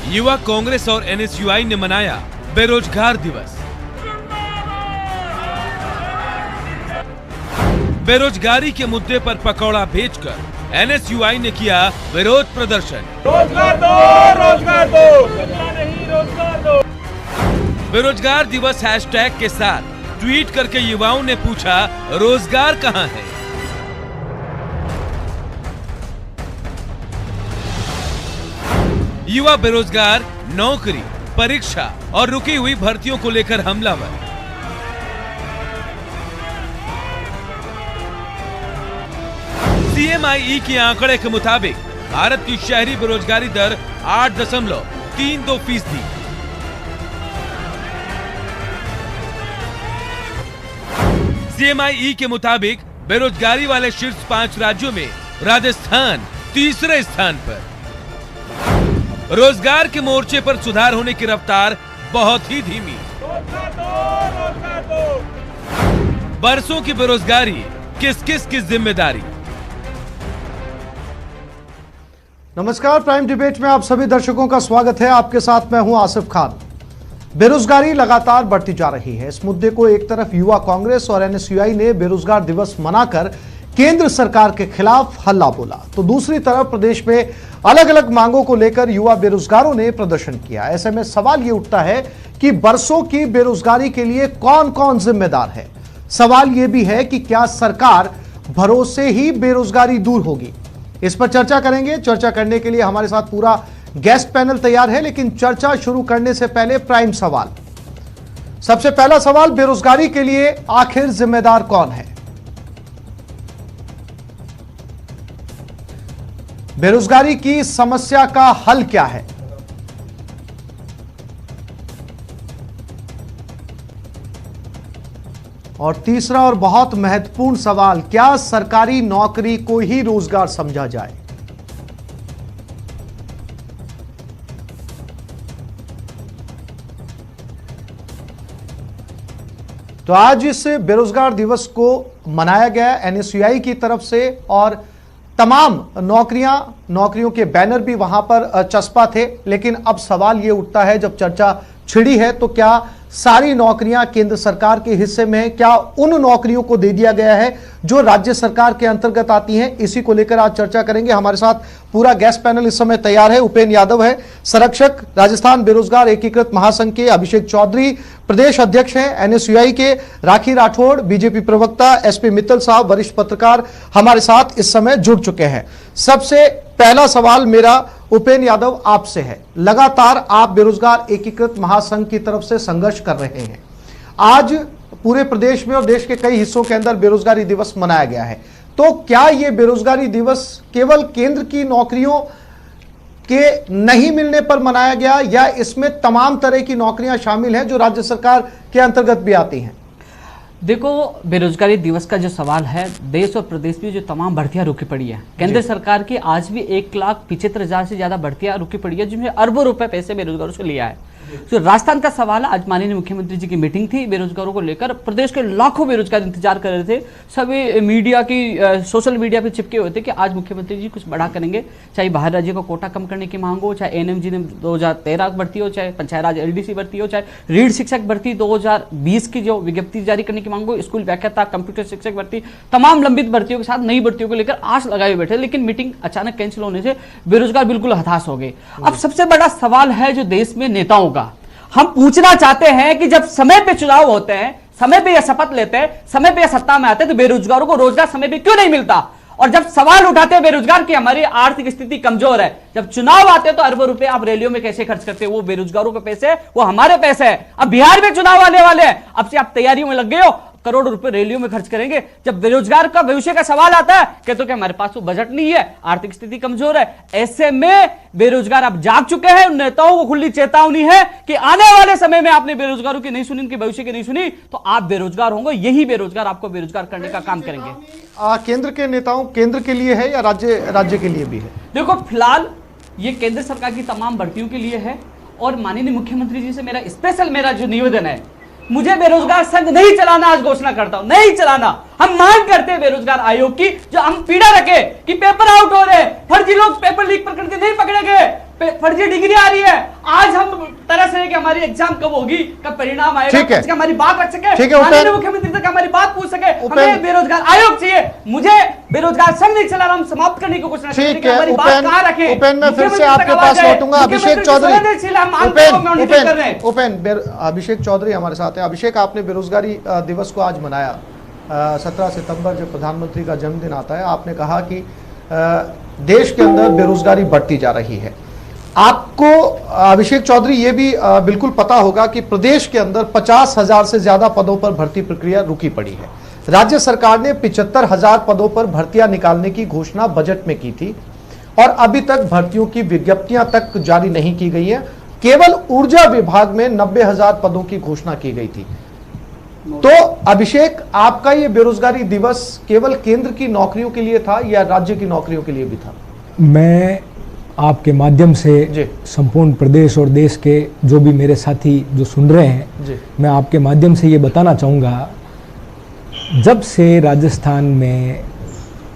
युवा कांग्रेस और एनएसयूआई ने मनाया बेरोजगार दिवस। बेरोजगारी के मुद्दे पर पकौड़ा बेचकर एनएसयूआई ने किया विरोध प्रदर्शन। रोजगार दो, रोजगार दो, नहीं रोजगार दो। बेरोजगार दिवस हैशटैग के साथ ट्वीट करके युवाओं ने पूछा, रोजगार कहां है? युवा बेरोजगार, नौकरी, परीक्षा और रुकी हुई भर्तियों को लेकर हमलावर। CMIE के आंकड़े के मुताबिक भारत की शहरी बेरोजगारी दर 8.32%। CMIE के मुताबिक बेरोजगारी वाले शीर्ष 5 राज्यों में राजस्थान तीसरे स्थान पर। रोजगार के मोर्चे पर सुधार होने की रफ्तार बहुत ही धीमी। रोजगार दो। बरसों की बेरोजगारी, किस किस की जिम्मेदारी? नमस्कार, प्राइम डिबेट में आप सभी दर्शकों का स्वागत है। आपके साथ मैं हूं आसिफ खान। बेरोजगारी लगातार बढ़ती जा रही है। इस मुद्दे को एक तरफ युवा कांग्रेस और एनएसयूआई ने बेरोजगार दिवस मनाकर केंद्र सरकार के खिलाफ हल्ला बोला, तो दूसरी तरफ प्रदेश में अलग अलग मांगों को लेकर युवा बेरोजगारों ने प्रदर्शन किया। ऐसे में सवाल यह उठता है कि बरसों की बेरोजगारी के लिए कौन कौन जिम्मेदार है। सवाल यह भी है कि क्या सरकार भरोसे ही बेरोजगारी दूर होगी? इस पर चर्चा करेंगे। चर्चा करने के लिए हमारे साथ पूरा गेस्ट पैनल तैयार है, लेकिन चर्चा शुरू करने से पहले प्राइम सवाल। सबसे पहला सवाल, बेरोजगारी के लिए आखिर जिम्मेदार कौन है? बेरोजगारी की समस्या का हल क्या है? और तीसरा और बहुत महत्वपूर्ण सवाल, क्या सरकारी नौकरी को ही रोजगार समझा जाए? तो आज इस बेरोजगार दिवस को मनाया गया एनएसयूआई की तरफ से, और तमाम नौकरियों के बैनर भी वहां पर चस्पा थे। लेकिन अब सवाल यह उठता है, जब चर्चा छिड़ी है, तो क्या सारी नौकरियां केंद्र सरकार के हिस्से में है? क्या उन नौकरियों को दे दिया गया है जो राज्य सरकार के अंतर्गत आती हैं? इसी को लेकर आज चर्चा करेंगे। हमारे साथ पूरा गेस्ट पैनल इस समय तैयार है। उपेंद्र यादव है, संरक्षक, राजस्थान बेरोजगार एकीकृत महासंघ के। अभिषेक चौधरी, प्रदेश अध्यक्ष हैं एनएसयूआई के। राखी राठौड़, बीजेपी प्रवक्ता। एसपी मित्तल साहब, वरिष्ठ पत्रकार, हमारे साथ इस समय जुड़ चुके हैं। सबसे पहला सवाल मेरा उपेंद्र यादव आपसे है। लगातार आप बेरोजगार एकीकृत महासंघ की तरफ से संघर्ष कर रहे हैं। आज पूरे प्रदेश में और देश के कई हिस्सों के अंदर बेरोजगारी दिवस मनाया गया है, तो क्या यह बेरोजगारी दिवस केवल केंद्र की नौकरियों के नहीं मिलने पर मनाया गया, या इसमें तमाम तरह की नौकरियां शामिल हैं जो राज्य सरकार के अंतर्गत भी आती हैं? देखो, बेरोजगारी दिवस का जो सवाल है, देश और प्रदेश में जो तमाम भर्तियां रुकी पड़ी है, केंद्र सरकार की आज भी 1,75,000 से ज्यादा भर्तियां रुकी पड़ी है, जिसमें अरबों रुपए पैसे बेरोजगारों से लिया है। तो राजस्थान का सवाल है, आज माननीय मुख्यमंत्री जी की मीटिंग थी बेरोजगारों को लेकर। प्रदेश के लाखों बेरोजगार इंतजार कर रहे थे। सभी मीडिया की सोशल मीडिया पे चिपके हुए थे कि आज मुख्यमंत्री जी कुछ बड़ा करेंगे, चाहे बाहर राज्यों का कोटा कम करने की मांग हो, चाहे एएनएमजी ने 2013 भर्ती हो, चाहे पंचायत राज एलडीसी भर्ती हो, चाहे रीढ़ शिक्षक भर्ती 2020 की जो विज्ञप्ति जारी करने की मांग हो, स्कूल व्याख्याता, कंप्यूटर शिक्षक भर्ती, तमाम लंबित भर्तियों के साथ नई भर्तियों को लेकर आस लगाए बैठे। लेकिन मीटिंग अचानक कैंसिल होने से बेरोजगार बिल्कुल हताश हो गए। अब सबसे बड़ा सवाल है जो देश में नेताओं का, हम पूछना चाहते हैं कि जब समय पे चुनाव होते हैं, समय पे यह शपथ लेते हैं, समय पे यह सत्ता में आते हैं, तो बेरोजगारों को रोजगार समय पे क्यों नहीं मिलता? और जब सवाल उठाते हैं बेरोजगार की हमारी आर्थिक स्थिति कमजोर है, जब चुनाव आते हैं तो अरबों रुपए आप रैलियों में कैसे खर्च करते हैं? वो बेरोजगारों के पैसे, वो हमारे पैसे हैं। अब बिहार में चुनाव आने वाले हैं, अब से आप तैयारियों में लग गए हो, करोड़ों रुपए रैलियों में खर्च करेंगे। जब बेरोजगार का भविष्य का सवाल आता है, कहते हो कि हमारे पास तो बजट नहीं है, आर्थिक स्थिति कमजोर है। ऐसे में बेरोजगार अब जाग चुके हैं। उन नेताओं को खुली चेतावनी है कि आने वाले समय में आपने बेरोजगारों की नहीं सुनी, उनके भविष्य की नहीं सुनी, तो आप बेरोजगार होंगे। यही बेरोजगार आपको बेरोजगार करने का काम करेंगे। केंद्र के नेताओं, केंद्र के लिए है या राज्य के लिए भी है? देखो, फिलहाल ये केंद्र सरकार की तमाम भर्तियों के लिए है, और माननीय मुख्यमंत्री जी से मेरा जो निवेदन है, मुझे बेरोजगार संघ नहीं चलाना, आज घोषणा करता हूं, नहीं चलाना। हम मांग करते हैं बेरोजगार आयोग की, जो हम पीड़ा रखे कि पेपर आउट हो रहे, फर्जी लोग पेपर लीक पर करके नहीं पकड़े गए, फर्जी डिग्री आ रही है। आज हम तरस रहे कि हमारी एग्जाम कब होगी, कब परिणाम आएगा, ठीक है, हमारी बात रख सके, ठीक है, माननीय मुख्यमंत्री तक हमारी बात पूछ सके। हमें बेरोजगार आयोग चाहिए, मुझे बेरोजगार संघ नहीं चला, हम समाप्त करने की कोशिश ठीक करते हैं, हमारी बात कहां रखें। उपेन मैं फिर से आपके पास लौटूंगा। अभिषेक चौधरी, अभिषेक चौधरी हमारे साथ है। अभिषेक, आपने बेरोजगारी दिवस को आज मनाया, 17 सितंबर जब प्रधानमंत्री का जन्मदिन आता है, आपने कहा कि देश के अंदर बेरोजगारी बढ़ती जा रही है। आपको अभिषेक चौधरी ये भी बिल्कुल पता होगा कि प्रदेश के अंदर 50,000 से ज्यादा पदों पर भर्ती प्रक्रिया रुकी पड़ी है। राज्य सरकार ने 75,000 पदों पर भर्तियां निकालने की घोषणा बजट में की थी और अभी तक भर्तियों की विज्ञप्तियां तक जारी नहीं की गई है। केवल ऊर्जा विभाग में 90,000 पदों की घोषणा की गई थी। तो अभिषेक, आपका ये बेरोजगारी दिवस केवल केंद्र की नौकरियों के लिए था या राज्य की नौकरियों के लिए भी था? मैं आपके माध्यम से संपूर्ण प्रदेश और देश के जो भी मेरे साथी जो सुन रहे हैं, मैं आपके माध्यम से ये बताना चाहूँगा, जब से राजस्थान में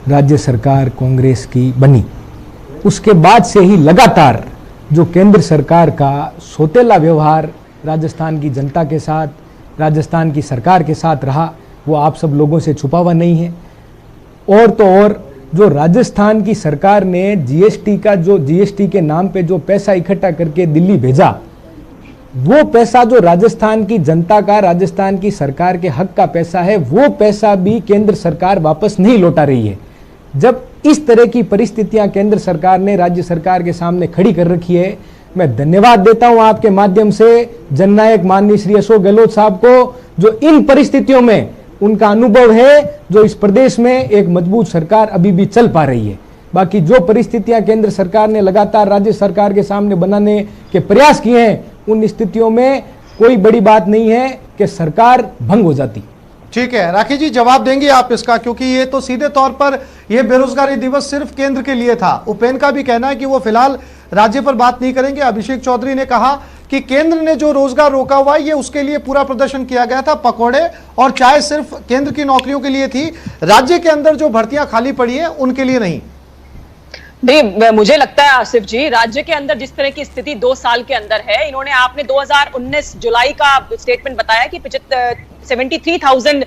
राज्य सरकार कांग्रेस की बनी, उसके बाद से ही लगातार जो केंद्र सरकार का सौतेला व्यवहार राजस्थान की जनता के साथ, राजस्थान की सरकार के साथ रहा, वो आप सब लोगों से छुपा हुआ नहीं है। और तो और जो राजस्थान की सरकार ने जीएसटी के नाम पे जो पैसा इकट्ठा करके दिल्ली भेजा, वो पैसा जो राजस्थान की जनता का, राजस्थान की सरकार के हक का पैसा है, वो पैसा भी केंद्र सरकार वापस नहीं लौटा रही है। जब इस तरह की परिस्थितियां केंद्र सरकार ने राज्य सरकार के सामने खड़ी कर रखी है, मैं धन्यवाद देता हूं आपके माध्यम से जननायक माननीय श्री अशोक गहलोत साहब को, जो इन परिस्थितियों में उनका अनुभव है, जो इस प्रदेश में एक मजबूत सरकार अभी भी चल पा रही है। बाकी जो परिस्थितियां केंद्र सरकार ने लगातार राज्य सरकार के सामने बनाने के प्रयास किए हैं, उन स्थितियों में कोई बड़ी बात नहीं है कि सरकार भंग हो जाती। ठीक है, राखी जी जवाब देंगे आप इसका, क्योंकि ये तो सीधे तौर पर ये बेरोजगारी दिवस सिर्फ केंद्र के लिए था। उपेन का भी कहना है कि वो फिलहाल राज्य पर बात नहीं करेंगे। अभिषेक चौधरी ने कहा कि केंद्र ने जो रोजगार रोका हुआ है, ये उसके लिए पूरा प्रदर्शन किया गया था। पकौड़े और चाय सिर्फ केंद्र की नौकरियों के लिए थी, राज्य के अंदर जो भर्तियां खाली पड़ी हैं उनके लिए नहीं। नहीं, मुझे लगता है आसिफ जी, राज्य के अंदर जिस तरह की स्थिति 2 साल के अंदर है, इन्होंने, आपने 2019 जुलाई का स्टेटमेंट बताया कि 73,000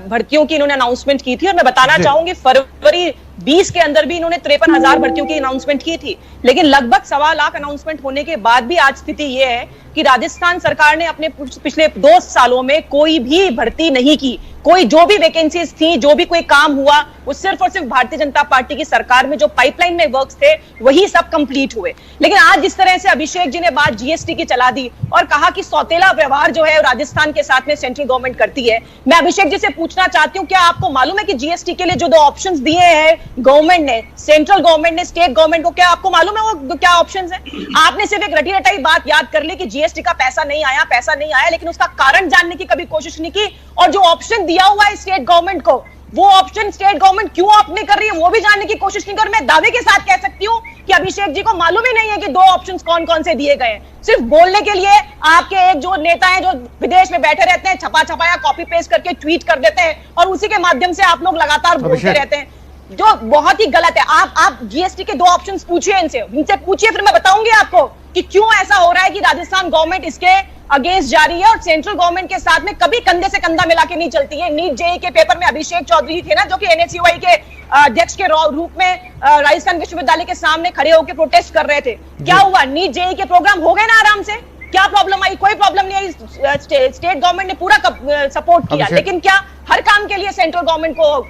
भर्तियों की इन्होंने अनाउंसमेंट की थी, और मैं बताना चाहूंगी फरवरी 20 के अंदर भी इन्होंने 53,000 भर्तियों की अनाउंसमेंट की थी। लेकिन लगभग 1.25 लाख अनाउंसमेंट होने के बाद भी आज स्थिति यह है कि राजस्थान सरकार ने अपने पिछले 2 सालों में कोई भी भर्ती नहीं की। कोई जो भी वैकेंसीज थी, जो भी कोई काम हुआ, वो सिर्फ और सिर्फ भारतीय जनता पार्टी की सरकार में जो पाइपलाइन में वर्क्स थे वही सब कंप्लीट हुए। लेकिन आज जिस तरह से अभिषेक जी ने बात जीएसटी की चला दी और कहा कि सौतेला व्यवहार जो है राजस्थान के साथ में सेंट्रल गवर्नमेंट करती है, मैं अभिषेक जी से पूछना चाहती हूँ, क्या आपको मालूम है कि जीएसटी के लिए जो 2 ऑप्शंस दिए हैं गवर्नमेंट ने, सेंट्रल गवर्नमेंट ने स्टेट गवर्नमेंट को, क्या आपको मालूम है वो क्या ऑप्शंस है? आपने सिर्फ एक रटी रटाई बात याद कर ली कि जीएसटी का पैसा नहीं आया, लेकिन उसका कारण जानने की कभी कोशिश नहीं की। और जो ऑप्शन दिया हुआ है स्टेट गवर्नमेंट को, वो ऑप्शन स्टेट गवर्नमेंट क्यों ऑप्ट नहीं कर रही है, वो भी जानने की कोशिश नहीं कर। मैं दावे के साथ कह सकती हूँ कि अभिषेक जी को मालूम ही नहीं है कि 2 ऑप्शंस कौन कौन से दिए गए हैं। सिर्फ बोलने के लिए आपके एक जो नेता हैं जो विदेश में बैठे रहते हैं, छपा छपाया कॉपी पेस्ट करके ट्वीट कर देते हैं और उसी के माध्यम से आप लोग लगातार बोलते रहते हैं, जो बहुत ही गलत है। आप जीएसटी के 2 ऑप्शंस पूछिए, इनसे पूछिए, फिर मैं बताऊंगी आपको कि क्यों ऐसा हो रहा है कि राजस्थान गवर्नमेंट इसके अगेंस्ट जा रही है और सेंट्रल गवर्नमेंट के साथ में कभी कंधे से कंधा मिला के नहीं चलती है। नीट जेईई के पेपर में अभिषेक चौधरी थे ना, जो कि एनएसयूआई के अध्यक्ष के रूप में राजस्थान विश्वविद्यालय के सामने खड़े होकर प्रोटेस्ट कर रहे थे। क्या हुआ? नीट जेईई के प्रोग्राम हो गए ना आराम से। क्या प्रॉब्लम आई? कोई प्रॉब्लम नहीं आई। स्टेट गवर्नमेंट ने पूरा सपोर्ट किया। लेकिन क्या हर काम के लिए सेंट्रल गवर्नमेंट को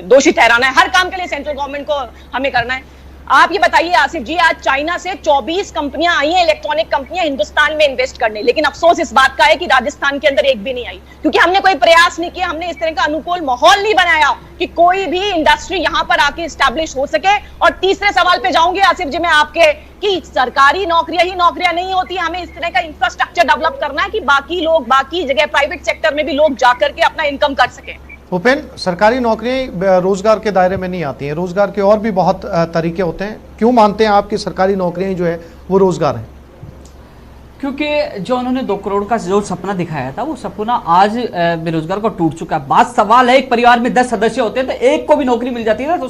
दोषी ठहराना है? हर काम के लिए सेंट्रल गवर्नमेंट को हमें करना है? आप ये बताइए आसिफ जी, आज चाइना से 24 कंपनियां आई हैं, इलेक्ट्रॉनिक कंपनियां हिंदुस्तान में इन्वेस्ट करने, लेकिन अफसोस इस बात का है कि राजस्थान के अंदर एक भी नहीं आई, क्योंकि हमने कोई प्रयास नहीं किया, हमने इस तरह का अनुकूल माहौल नहीं बनाया कि कोई भी इंडस्ट्री यहां पर आके स्टैब्लिश हो सके। और तीसरे सवाल पे जाऊंगी आसिफ जी मैं आपके, कि सरकारी नौकरियां ही नौकरियां नहीं होती, हमें इस तरह का इंफ्रास्ट्रक्चर डेवलप करना है कि बाकी लोग, बाकी जगह प्राइवेट सेक्टर में भी लोग जाकर के अपना इनकम कर सके। उपेन, सरकारी नौकरियां रोजगार के दायरे में नहीं आती हैं, रोजगार के और भी बहुत तरीके होते हैं। क्यों मानते हैं आप कि सरकारी नौकरियां जो है वो रोजगार है? क्योंकि जो उन्होंने 2 करोड़ का जो सपना दिखाया था, वो सपना आज बेरोजगार को टूट चुका है। बात सवाल है, एक परिवार में 10 सदस्य होते हैं तो एक को भी नौकरी मिल जाती है ना, तो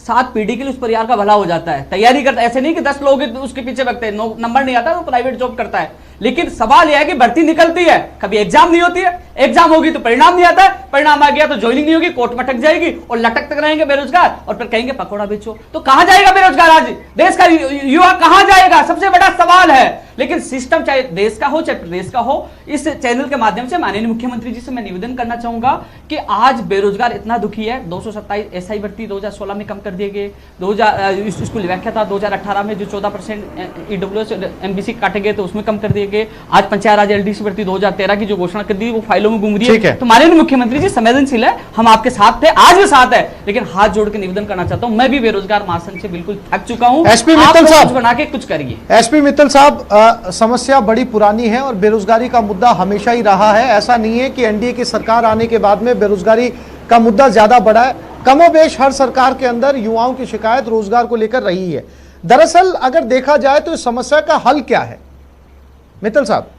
7 पीढ़ी के लिए उस परिवार का भला हो जाता है। तैयारी करता है, ऐसे नहीं कि 10 लोग उसके पीछे भगते हैं, नंबर नहीं आता तो प्राइवेट जॉब करता है। लेकिन सवाल यह है कि भर्ती निकलती है, कभी एग्जाम नहीं होती है, एग्जाम होगी तो परिणाम नहीं आता है, परिणाम आ गया तो ज्वाइनिंग नहीं होगी, कोर्ट में अटक जाएगी और लटक तक रहेंगे बेरोजगार, और फिर कहेंगे पकौड़ा बेचो। तो कहां जाएगा बेरोजगार? आज देश का युवा कहां जाएगा? सबसे बड़ा सवाल है। लेकिन सिस्टम चाहे देश का हो चाहे प्रदेश का हो, इस चैनल के माध्यम से माननीय मुख्यमंत्री जी से मैं निवेदन करना चाहूंगा कि आज बेरोजगार इतना दुखी है। 227 एसआई भर्ती 2016 में कम कर दिए गए, इसको व्याख्या था 2018 में जो 14% ईडब्ल्यूएस एमबीसी काटे गए तो उसमें कम कर दिए गए। आज पंचायत राज एलडीसी भर्ती 2013 की जो घोषणा कर दी वो फाइलों में घूम रही है। तो माननीय मुख्यमंत्री जी संवेदनशील है, हम आपके साथ थे, आज भी साथ है, लेकिन हाथ जोड़ के निवेदन करना चाहता हूं, मैं भी बेरोजगार महासंघ से बिल्कुल थक चुका हूं। एसपी मित्तल साहब बना के कुछ करिए। एसपी मित्तल साहब, समस्या बड़ी पुरानी है और बेरोजगारी का मुद्दा हमेशा ही रहा है। ऐसा नहीं है कि एनडीए की सरकार आने के बाद में बेरोजगारी का मुद्दा ज्यादा बढ़ा है। कमोबेश हर सरकार के अंदर युवाओं की शिकायत रोजगार को लेकर रही है। दरअसल अगर देखा जाए तो इस समस्या का हल क्या है? मित्तल साहब।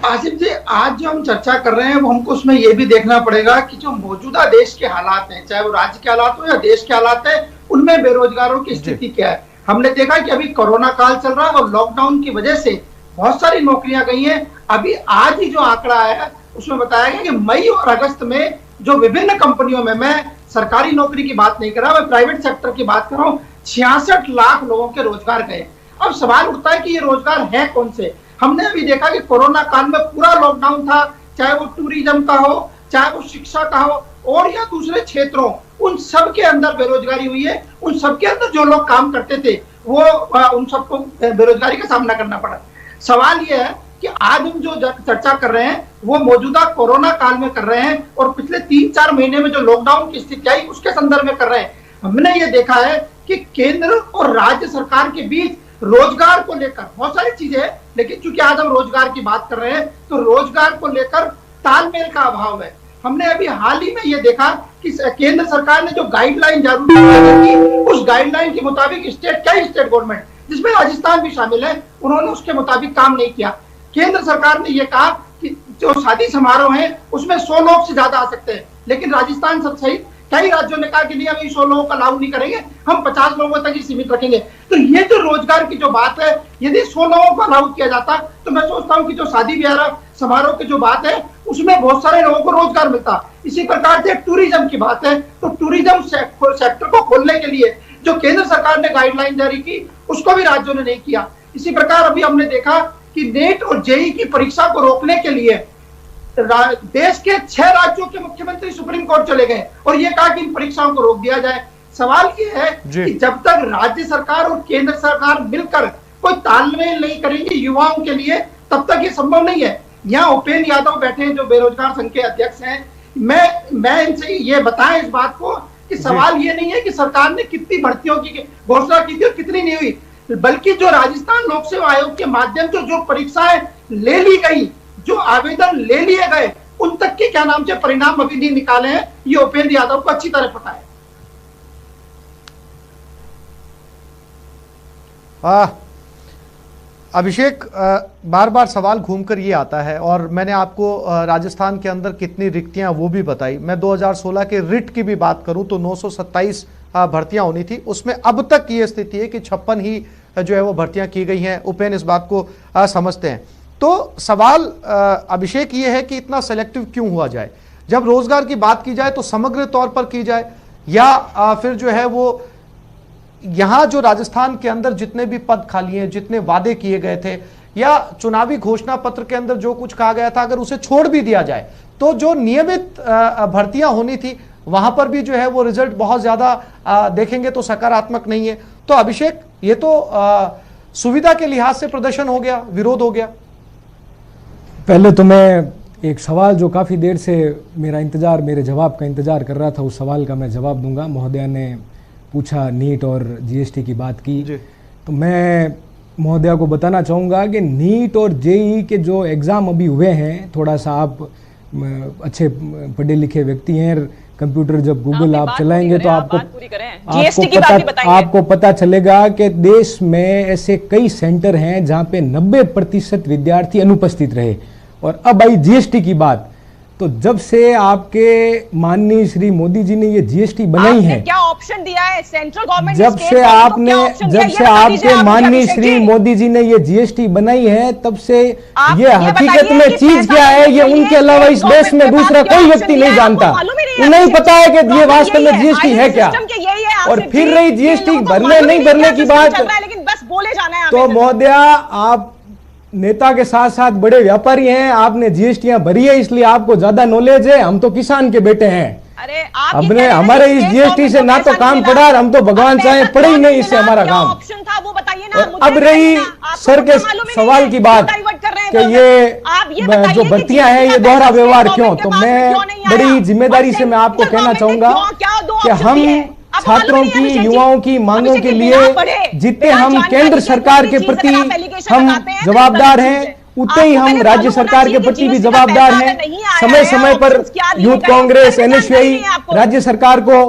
आसिफ जी, आज जो हम चर्चा कर रहे हैं वो हमको उसमें ये भी देखना पड़ेगा कि जो मौजूदा देश के हालात हैं, चाहे वो राज्य के हालात हो या देश के हालात है, उनमें बेरोजगारों की स्थिति क्या है। हमने देखा कि अभी कोरोना काल चल रहा है और लॉकडाउन की वजह से बहुत सारी नौकरियां गई हैं। अभी आज ही जो आंकड़ा आया उसमें बताया गया कि मई और अगस्त में जो विभिन्न कंपनियों में, मैं सरकारी नौकरी की बात नहीं कर रहा, मैं प्राइवेट सेक्टर की बात कर रहा हूँ, 66 लाख लोगों के रोजगार गए। अब सवाल उठता है कि ये रोजगार है कौन से। हमने अभी देखा कि कोरोना काल में पूरा लॉकडाउन था, चाहे वो टूरिज्म का हो, चाहे वो शिक्षा का हो और या दूसरे क्षेत्रों, उन सब के अंदर बेरोजगारी हुई है। उन सब के अंदर जो लोग काम करते थे वो उन सबको बेरोजगारी का सामना करना पड़ा। सवाल ये है कि आज हम जो चर्चा कर रहे हैं वो मौजूदा कोरोना काल में कर रहे हैं और पिछले 3-4 महीने में जो लॉकडाउन की स्थिति आई उसके संदर्भ में कर रहे हैं। हमने ये देखा है कि केंद्र और राज्य सरकार के बीच रोजगार को लेकर बहुत सारी चीजें हैं, लेकिन चूंकि आज हम रोजगार की बात कर रहे हैं तो रोजगार को लेकर तालमेल का अभाव है। हमने अभी हाल ही में ये देखा कि केंद्र सरकार ने जो गाइडलाइन जारी की, उस गाइडलाइन के मुताबिक स्टेट गवर्नमेंट जिसमें राजस्थान भी शामिल है, उन्होंने उसके मुताबिक काम नहीं किया। केंद्र सरकार ने यह कहा कि जो शादी समारोह है उसमें 100 लोग से ज्यादा आ सकते हैं, लेकिन राजस्थान सहित कई राज्यों ने कहा कि नहीं, हम 100 लोगों का लागू नहीं करेंगे, हम 50 लोगों तक ही सीमित रखेंगे। तो ये जो रोजगार की जो बात है, यदि 100 लोगों को लागू किया जाता तो मैं सोचता हूँ कि जो शादी ब्याह समारोह की जो बात है उसमें बहुत सारे लोगों को रोजगार मिलता। इसी प्रकार से टूरिज्म की बात है तो टूरिज्म सेक्टर को खोलने के लिए जो केंद्र सरकार ने गाइडलाइन जारी की उसको भी राज्यों ने नहीं किया। इसी प्रकार अभी हमने देखा कि नेट और जेईई की परीक्षा को रोकने के लिए देश के 6 राज्यों के मुख्यमंत्री सुप्रीम कोर्ट चले गए और ये कहा कि इन परीक्षाओं को रोक दिया जाए। सवाल ये है कि जब तक राज्य सरकार और केंद्र सरकार मिलकर कोई तालमेल नहीं करेंगे युवाओं के लिए, तब तक ये संभव नहीं है। यहाँ उपेंद्र यादव बैठे हैं जो बेरोजगार संघ के अध्यक्ष हैं, मैं इनसे ये बताएं इस बात को कि सवाल ये नहीं है कि सरकार ने कितनी भर्तियों की घोषणा की थी और कितनी नहीं हुई, बल्कि जो राजस्थान लोक सेवा आयोग के माध्यम से जो परीक्षाएं ले ली गई, जो आवेदन ले लिए गए, उन तक के क्या नाम से परिणाम अभी नहीं निकाले हैं। ये उपेंद्र यादव को अच्छी तरह पता है। अभिषेक, बार बार सवाल घूमकर ये आता है और मैंने आपको राजस्थान के अंदर कितनी रिक्तियां वो भी बताई। मैं 2016 के रिट की भी बात करूं तो 927 भर्तियां होनी थी, उसमें अब तक ये स्थिति है कि 56 ही जो है वो भर्तियां की गई हैं। उपेंद्र इस बात को समझते हैं। तो सवाल अभिषेक ये है कि इतना सेलेक्टिव क्यों हुआ जाए? जब रोजगार की बात की जाए तो समग्र तौर पर की जाए या फिर जो है वो यहां जो राजस्थान के अंदर जितने भी पद खाली हैं, जितने वादे किए गए थे या चुनावी घोषणा पत्र के अंदर जो कुछ कहा गया था, अगर उसे छोड़ भी दिया जाए तो जो नियमित भर्तियां होनी थी वहां पर भी जो है वो रिजल्ट बहुत ज्यादा देखेंगे तो सकारात्मक नहीं है। तो अभिषेक, ये तो सुविधा के लिहाज से प्रदर्शन हो गया, विरोध हो गया। पहले तो मैं एक सवाल जो काफ़ी देर से मेरे जवाब का इंतज़ार कर रहा था, उस सवाल का मैं जवाब दूंगा। महोदया ने पूछा नीट और जीएसटी की बात की, तो मैं महोदया को बताना चाहूँगा कि नीट और जेईई के जो एग्ज़ाम अभी हुए हैं, थोड़ा सा आप अच्छे पढ़े लिखे व्यक्ति हैं, कंप्यूटर जब गूगल आप चलाएंगे तो आपको पता चलेगा कि देश में ऐसे कई सेंटर हैं जहाँ पे 90% विद्यार्थी अनुपस्थित रहे। और अब आई जीएसटी की बात, तो जब से आपके माननीय श्री मोदी जी ने ये जीएसटी बनाई है, क्या ऑप्शन दिया है सेंट्रल गवर्नमेंट जब से आपके माननीय श्री मोदी जी ने ये जीएसटी बनाई है, तब से ये हकीकत में चीज क्या है ये उनके अलावा इस देश में दूसरा कोई व्यक्ति नहीं जानता। उन्हें पता है कि ये वास्तव में जीएसटी है क्या। और फिर रही जीएसटी भरने नहीं भरने की बात, लेकिन बस बोले जाना है तो महोदया आप नेता के साथ साथ बड़े व्यापारी हैं, आपने जीएसटियां भरी है इसलिए आपको ज्यादा नॉलेज है। हम तो किसान के बेटे हैं। अरे आप हमने हमारे इस जीएसटी से ना तो काम पड़ा और हम तो भगवान चाहे पड़े ही नहीं इससे हमारा काम। ऑप्शन था वो बताइए ना। अब रही सर के सवाल की बात कि ये जो भर्तियां हैं ये दोहरा व्यवहार क्यों, तो मैं बड़ी जिम्मेदारी से मैं आपको कहना चाहूंगा कि हम छात्रों की युवाओं की मांगों के लिए जितने हम केंद्र सरकार के प्रति हम जवाबदार हैं, उतने ही हम राज्य सरकार के प्रति भी जवाबदार हैं। समय समय पर यूथ कांग्रेस एनएसयूआई राज्य सरकार को,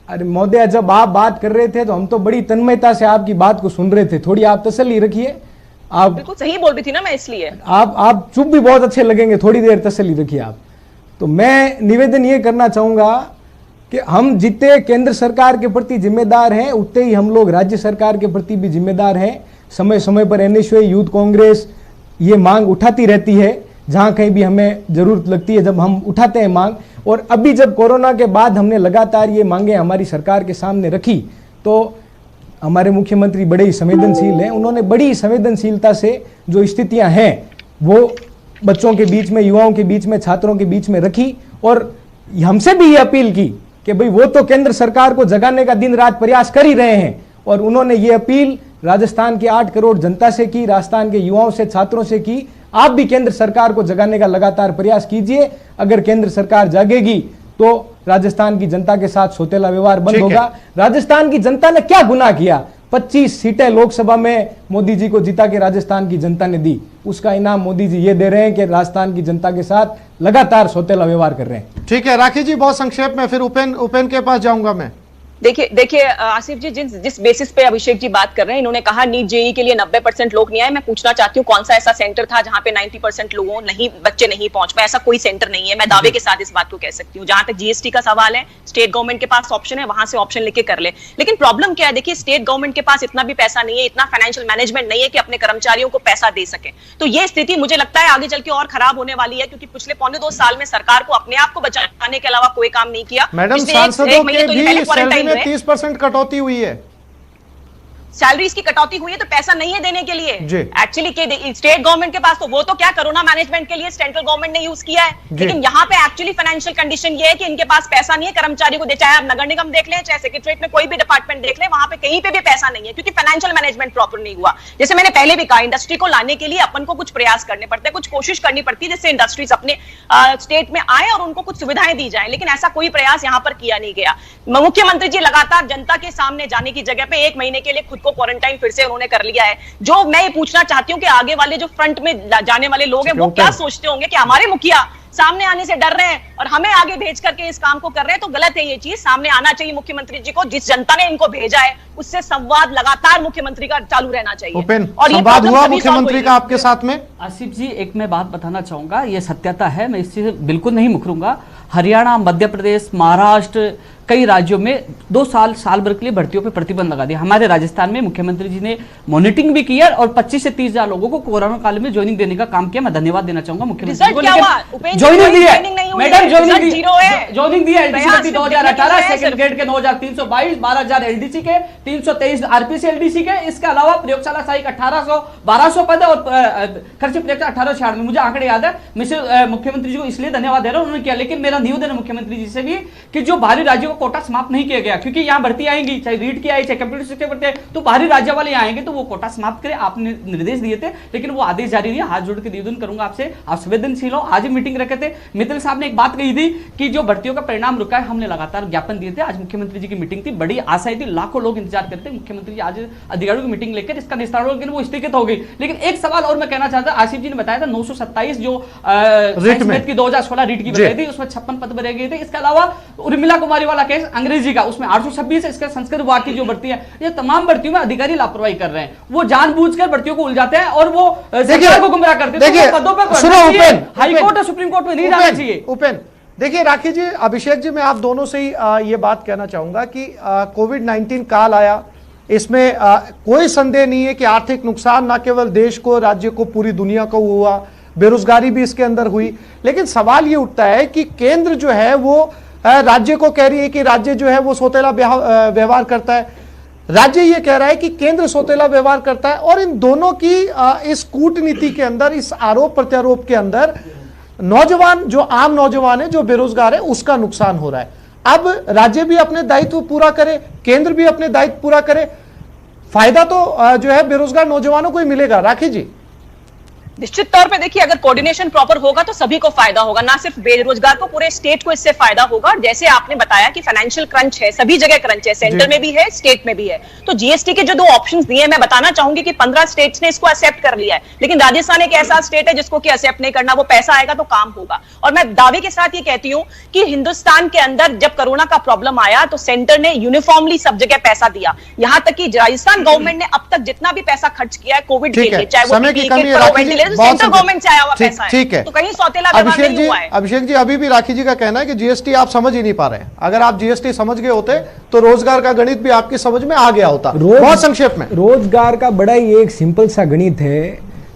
अरे महोदय जब आप बात कर रहे थे तो हम तो बड़ी तन्मयता से आपकी बात को सुन रहे थे। थोड़ी आप तसल्ली रखिए। आप बिल्कुल सही बोल रही थी ना मैं, इसलिए आप चुप भी बहुत अच्छे लगेंगे, थोड़ी देर तसल्ली रखिए आप। तो मैं निवेदन ये करना चाहूंगा कि हम जितने केंद्र सरकार के प्रति जिम्मेदार हैं उतने ही हम लोग राज्य सरकार के प्रति भी जिम्मेदार हैं। समय समय पर एनएसयूआई यूथ कांग्रेस ये मांग उठाती रहती है, जहां कहीं भी हमें जरूरत लगती है जब हम उठाते हैं मांग। और अभी जब कोरोना के बाद हमने लगातार ये मांगे हमारी सरकार के सामने रखी, तो हमारे मुख्यमंत्री बड़े ही संवेदनशील हैं। उन्होंने बड़ी संवेदनशीलता से जो स्थितियां हैं वो बच्चों के बीच में, युवाओं के बीच में, छात्रों के बीच में रखी और हमसे भी ये अपील की कि भाई वो तो केंद्र सरकार को जगाने का दिन रात प्रयास कर ही रहे हैं। और उन्होंने ये अपील राजस्थान के 8 करोड़ जनता से की, राजस्थान के युवाओं से, छात्रों से की। आप भी केंद्र सरकार को जगाने का लगातार प्रयास कीजिए। अगर केंद्र सरकार जागेगी तो राजस्थान की जनता के साथ सौतेला व्यवहार बंद होगा। राजस्थान की जनता ने क्या गुनाह किया? 25 सीटें लोकसभा में मोदी जी को जिता के राजस्थान की जनता ने दी, उसका इनाम मोदी जी ये दे रहे हैं कि राजस्थान की जनता के साथ लगातार सौतेला व्यवहार कर रहे हैं। ठीक है राखी जी, बहुत संक्षेप में, फिर उपेन के पास जाऊंगा मैं। देखिए आसिफ जी, जिस बेसिस पे अभिषेक जी बात कर रहे हैं, इन्होंने कहा नीट जेई के लिए 90% लोग नहीं आए। मैं पूछना चाहती हूँ कौन सा ऐसा सेंटर था जहां पे 90% लोगों बच्चे नहीं पहुंच पाए? ऐसा कोई सेंटर नहीं है। मैं दावे के साथ इस बात को कह सकती हूँ। जहां तक जीएसटी का सवाल है, स्टेट गवर्नमेंट के पास ऑप्शन है, वहां से ऑप्शन लेके कर ले। लेकिन प्रॉब्लम क्या है, देखिए स्टेट गवर्नमेंट के पास इतना भी पैसा नहीं है, इतना फाइनेंशियल मैनेजमेंट नहीं है कि अपने कर्मचारियों को पैसा दे सके। तो ये स्थिति मुझे लगता है आगे चल के और खराब होने वाली है, क्योंकि पिछले 1.25 साल में सरकार को अपने आप को बचाने के अलावा कोई काम नहीं किया। मैडम, सांसदों के भी सैलरी में 30% कटौती हुई है। सैलरीज की कटौती हुई है तो पैसा नहीं है देने के लिए एक्चुअली स्टेट गवर्नमेंट के पास। तो वो तो क्या कोरोना मैनेजमेंट के लिए सेंट्रल गवर्नमेंट ने यूज किया है, लेकिन यहाँ पे एक्चुअली फाइनेंशियल कंडीशन ये है कि इनके पास पैसा नहीं है कर्मचारी को दे। चाहे आप नगर निगम देख लें, चाहे सेक्रेटरीट में कोई भी डिपार्टमेंट देख लें, वहां पे कहीं पे भी पैसा नहीं है, क्योंकि फाइनेंशियल मैनेजमेंट प्रॉपर नहीं हुआ। जैसे मैंने पहले भी कहा, इंडस्ट्री को लाने के लिए अपन को कुछ प्रयास करने पड़ते हैं, कुछ कोशिश करनी पड़ती है जिससे इंडस्ट्रीज अपने स्टेट में आए और उनको कुछ सुविधाएं दी जाए, लेकिन ऐसा कोई प्रयास यहाँ पर किया नहीं गया। मुख्यमंत्री जी लगातार जनता के सामने जाने की जगह पे 1 महीने के लिए खुद को क्वारंटाइन फिर से उन्होंने कर लिया है। जो मैं ये पूछना चाहती हूँ कि आगे वाले जो फ्रंट में जाने वाले लोग हैं वो क्या सोचते होंगे कि हमारे मुखिया सामने आने से डर रहे हैं और हमें आगे भेज करके इस काम को कर रहे हैं। तो गलत है ये चीज। सामने आना चाहिए मुख्यमंत्री जी को, जिस जनता ने इनको भेजा है उससे संवाद लगातार मुख्यमंत्री का चालू रहना चाहिए। और संवाद हुआ मुख्यमंत्री का आपके साथ में? आसिफ जी, एक मैं बात बताना चाहूंगा, ये सत्यता है, मैं इस चीज से बिल्कुल नहीं मुकरूंगा। हरियाणा, मध्य प्रदेश, महाराष्ट्र, कई राज्यों में 2 साल भर के लिए भर्तियों पर प्रतिबंध लगा दिया। हमारे राजस्थान में मुख्यमंत्री जी ने मॉनिटरिंग भी किया और 25 से 30 हजार लोगों को कोरोना काल में ज्वाइनिंग देने का काम किया। मैं धन्यवाद देना चाहूंगा मुख्यमंत्री को। ज्वाइनिंग दी है मैडम, ज्वाइनिंग दी है एलडीसी 2018, सेकंड ग्रेड के 9322, 12000 एलडीसी के, 323 आरपीसी एलडीसी के। इसके अलावा प्रयोगशाला सहायक 1200 पद है और खर्च प्रयोगशाला 1896। मुझे आंकड़े याद है। मैं मुख्यमंत्री जी को इसलिए धन्यवाद दे रहा हूं, उन्होंने किया। लेकिन मेरा निवेदन है मुख्यमंत्री जी से भी कि जो बाहरी राज्यों कोटा समाप्त नहीं किया गया, क्योंकि यहाँ भर्ती आएंगी, चाहे रीट की आई, चाहे कंप्यूटर शिक्षा भर्ती, तो बाहरी राज्य वाले आएंगे तो वो कोटा समाप्त करें। आपने निर्देश दिए थे, लेकिन वो आदेश जारी नहीं है। हाथ जोड़ के निवेदन करूंगा आपसे, आप संवेदनशील हो। आज मीटिंग रखे थे, मित्तल साहब ने एक बात कही थी कि जो भर्तियों का परिणाम रुका है, हमने लगातार ज्ञापन दिए थे। आज मुख्यमंत्री जी की मीटिंग थी, बड़ी आशाएं थी, लाखों लोग इंतजार करते। मुख्यमंत्री जी आज अधिकारियों की मीटिंग लेकर इसका निस्तारण हो, लेकिन वो स्थगित हो गई। लेकिन एक सवाल और मैं कहना चाहता, आसिफ जी ने बताया था 927 जो रिट की 2016 रिट की बताई थी, उसमें 56 पद भरे गए थे। इसके अलावा उर्मिला कुमारी वाला केस अंग्रेजी का, उसमें 826 इसका संस्कृत विभाग की जो भर्ती है, ये तमाम भर्तियों में अधिकारी लापरवाही कर रहे हैं। वो जानबूझकर भर्तियों को उलझाते हैं और वो सरकार को गुमराह करते हैं। देखिए, पदों पर सुनो उपेन, हाईकोर्ट और सुप्रीम कोर्ट में नहीं जाना चाहिए। उपेन, देखिए राखी जी, अभिषेक जी, मैं आप दोनों से ही ये बात कहना चाहूंगा कि कोविड-19 काल आया, इसमें कोई संदेह नहीं है कि आर्थिक नुकसान ना केवल देश को, राज्य को, पूरी दुनिया को हुआ, बेरोजगारी भी इसके अंदर हुई। लेकिन सवाल ये उठता है कि केंद्र जो है वो राज्य को कह रही है कि राज्य जो है वो सौतेला व्यवहार करता है, राज्य ये कह रहा है कि केंद्र सौतेला व्यवहार करता है, और इन दोनों की इस कूटनीति के अंदर, इस आरोप प्रत्यारोप के अंदर नौजवान, जो आम नौजवान है, जो बेरोजगार है, उसका नुकसान हो रहा है। अब राज्य भी अपने दायित्व पूरा करे, केंद्र भी अपने दायित्व पूरा करे, फायदा तो जो है बेरोजगार नौजवानों को ही मिलेगा। राखी जी, निश्चित तौर पे देखिए, अगर कोऑर्डिनेशन प्रॉपर होगा तो सभी को फायदा होगा, ना सिर्फ बेरोजगार को, पूरे स्टेट को इससे फायदा होगा। जैसे आपने बताया कि फाइनेंशियल क्रंच है, सभी जगह क्रंच है, सेंटर में भी है, स्टेट में भी है। तो जीएसटी के जो 2 ऑप्शंस दिए, मैं बताना चाहूंगी कि 15 स्टेट्स ने इसको एक्सेप्ट कर लिया है, लेकिन राजस्थान एक ऐसा स्टेट है जिसको कि एक्सेप्ट नहीं करना। वो पैसा आएगा तो काम होगा। और मैं दावे के साथ ये कहती हूं कि हिंदुस्तान के अंदर जब कोरोना का प्रॉब्लम आया तो सेंटर ने यूनिफॉर्मली सब जगह पैसा दिया। यहां तक कि राजस्थान गवर्नमेंट ने अब तक जितना भी पैसा खर्च किया है कोविड के लिए, चाहे वो सेंट्रल गवर्नमेंट से आया हुआ पैसा है, ठीक है, तो कहीं सौतेला व्यवहार नहीं हुआ है। अभिषेक जी, अभी भी राखी जी का कहना है कि जीएसटी आप समझ ही नहीं पा रहे हैं। अगर आप जीएसटी समझ गए होते तो रोजगार का गणित भी आपकी समझ में आ गया होता। बहुत संक्षेप में, रोजगार का बड़ा ही एक सिंपल सा गणित है।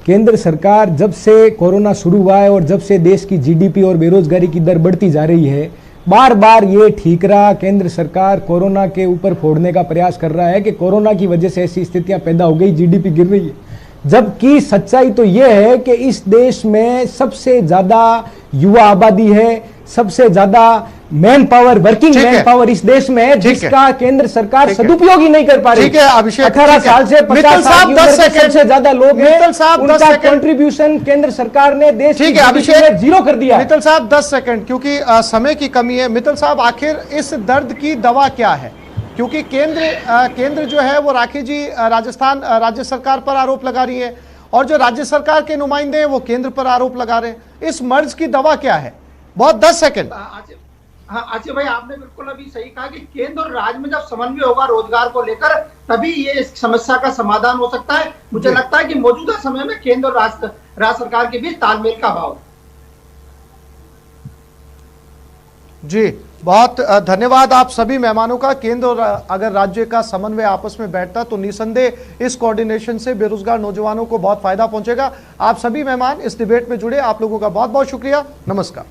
केंद्र सरकार जब से कोरोना शुरू हुआ है और जब से देश की जीडीपी और बेरोजगारी की दर बढ़ती जा रही है, बार बार ये ठीकरा केंद्र सरकार कोरोना के ऊपर फोड़ने का प्रयास कर रहा है कि कोरोना की वजह से ऐसी स्थितियां पैदा हो गई, जीडीपी गिर रही है। जबकि सच्चाई तो यह है कि इस देश में सबसे ज्यादा युवा आबादी है, सबसे ज्यादा man power, working man power इस देश में है, जिसका केंद्र सरकार सदुपयोग ही नहीं कर पा रही। ठीक है अभिषेक, 18 साल से 50 साल की उम्र के सबसे ज्यादा लोग हैं, उनका कंट्रीब्यूशन केंद्र सरकार ने देश की जीडीपी में 0 कर दिया। मित्तल साहब 10 सेकंड, क्योंकि समय की कमी है। मित्तल साहब, आखिर इस दर्द की दवा क्या है? क्योंकि केंद्र जो है वो राखी जी राजस्थान राज्य सरकार पर आरोप लगा रही है, और जो राज्य सरकार के नुमाइंदे हैं वो केंद्र पर आरोप लगा रहे हैं। इस मर्ज की दवा क्या है? बहुत 10 सेकंड। हाँ आसिफ भाई, आपने बिल्कुल अभी सही कहा कि केंद्र और राज्य में जब समन्वय होगा रोजगार को लेकर, तभी ये इस समस्या का समाधान हो सकता है। मुझे लगता है कि मौजूदा समय में केंद्र और राज्य सरकार के बीच तालमेल का अभाव। जी, बहुत धन्यवाद आप सभी मेहमानों का। केंद्र और अगर राज्य का समन्वय आपस में बैठता तो निसंदेह इस कोऑर्डिनेशन से बेरोजगार नौजवानों को बहुत फायदा पहुंचेगा। आप सभी मेहमान इस डिबेट में जुड़े, आप लोगों का बहुत बहुत शुक्रिया। नमस्कार।